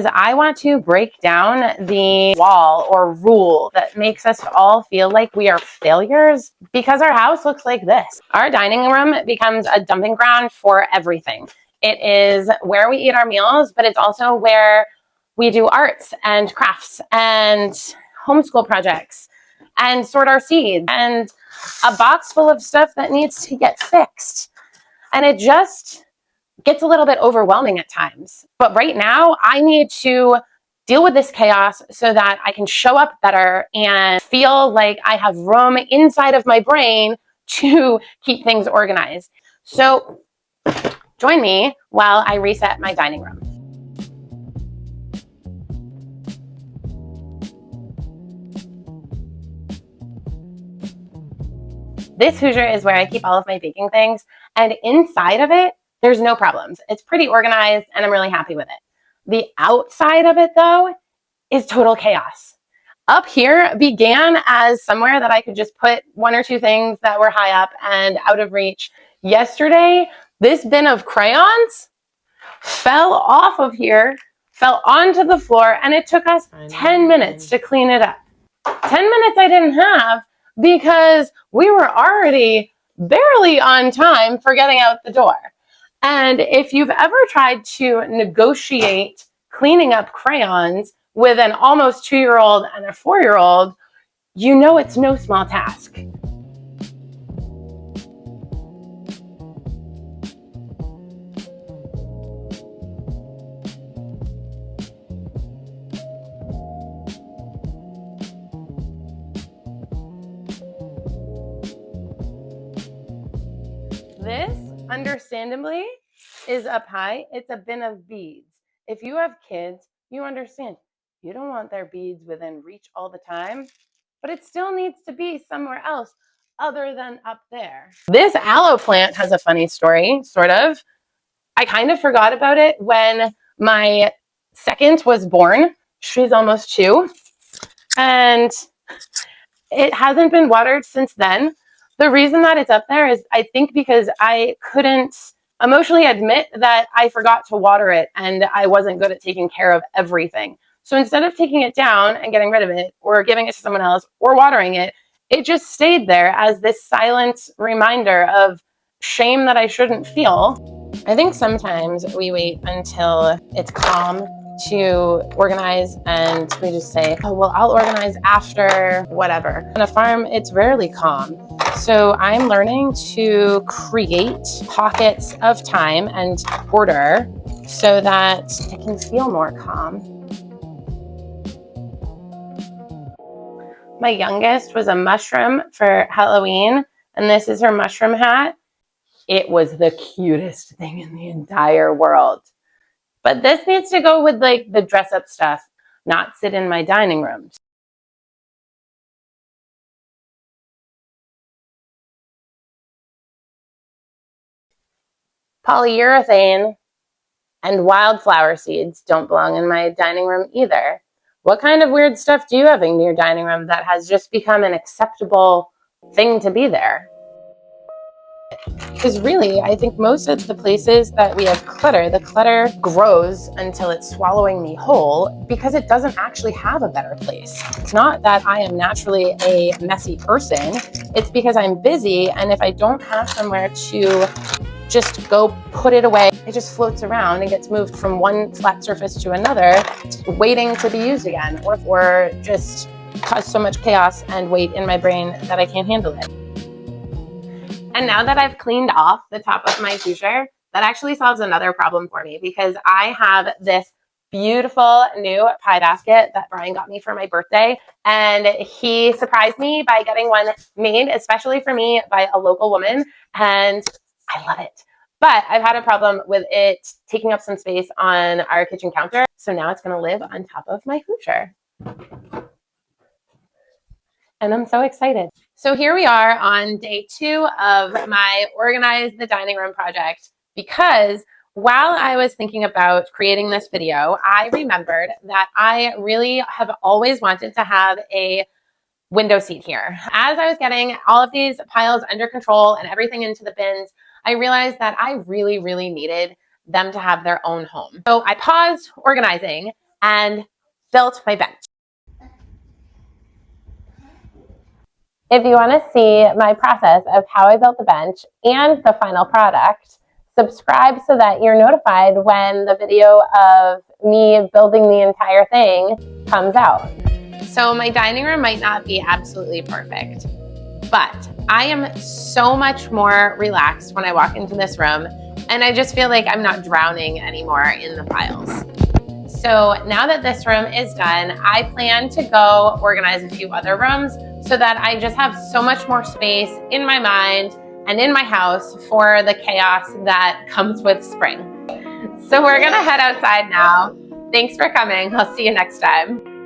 I want to break down the wall or rule that makes us all feel like we are failures because our house looks like this. Our dining room becomes a dumping ground for everything. It is where we eat our meals, but it's also where we do arts and crafts and homeschool projects and sort our seeds and a box full of stuff that needs to get fixed. And it just gets a little bit overwhelming at times. But right now, I need to deal with this chaos so that I can show up better and feel like I have room inside of my brain to keep things organized. So join me while I reset my dining room. This Hoosier is where I keep all of my baking things, and inside of it, there's no problems. It's pretty organized, and I'm really happy with it. The outside of it, though, is total chaos. Up here began as somewhere that I could just put one or two things that were high up and out of reach. Yesterday, this bin of crayons fell off of here, fell onto the floor, and it took us 10 minutes to clean it up. 10 minutes I didn't have because we were already barely on time for getting out the door. And if you've ever tried to negotiate cleaning up crayons with an almost 2-year-old and a 4-year-old, you know it's no small task. This, understandably, is up high. It's a bin of beads. If you have kids, you understand. You don't want their beads within reach all the time, but it still needs to be somewhere else other than up there. This aloe plant has a funny story, sort of. I kind of forgot about it when my second was born. She's almost 2. And it hasn't been watered since then. The reason that it's up there is I think because I couldn't emotionally admit that I forgot to water it and I wasn't good at taking care of everything. So instead of taking it down and getting rid of it or giving it to someone else or watering it, it just stayed there as this silent reminder of shame that I shouldn't feel. I think sometimes we wait until it's calm to organize and we just say, oh, well, I'll organize after whatever. On a farm, it's rarely calm. So I'm learning to create pockets of time and order so that I can feel more calm. My youngest was a mushroom for Halloween, and this is her mushroom hat. It was the cutest thing in the entire world. But this needs to go with like the dress up stuff, not sit in my dining room. Polyurethane and wildflower seeds don't belong in my dining room either. What kind of weird stuff do you have in your dining room that has just become an acceptable thing to be there? Because really, I think most of the places that we have clutter, the clutter grows until it's swallowing me whole because it doesn't actually have a better place. It's not that I am naturally a messy person. It's because I'm busy, and if I don't have somewhere to just go put it away, it just floats around and gets moved from one flat surface to another, waiting to be used again, or just cause so much chaos and weight in my brain that I can't handle it. And now that I've cleaned off the top of my Hoosier, that actually solves another problem for me because I have this beautiful new pie basket that Brian got me for my birthday. And he surprised me by getting one made, especially for me, by a local woman. And I love it. But I've had a problem with it taking up some space on our kitchen counter. So now it's going to live on top of my Hoosier. And I'm so excited. So here we are on day 2 of my Organize the Dining Room project, because while I was thinking about creating this video, I remembered that I really have always wanted to have a window seat here. As I was getting all of these piles under control and everything into the bins, I realized that I really, really needed them to have their own home. So I paused organizing and built my bench. If you want to see my process of how I built the bench and the final product, subscribe so that you're notified when the video of me building the entire thing comes out. So my dining room might not be absolutely perfect, but I am so much more relaxed when I walk into this room, and I just feel like I'm not drowning anymore in the piles. So now that this room is done, I plan to go organize a few other rooms so that I just have so much more space in my mind and in my house for the chaos that comes with spring. So we're gonna head outside now. Thanks for coming. I'll see you next time.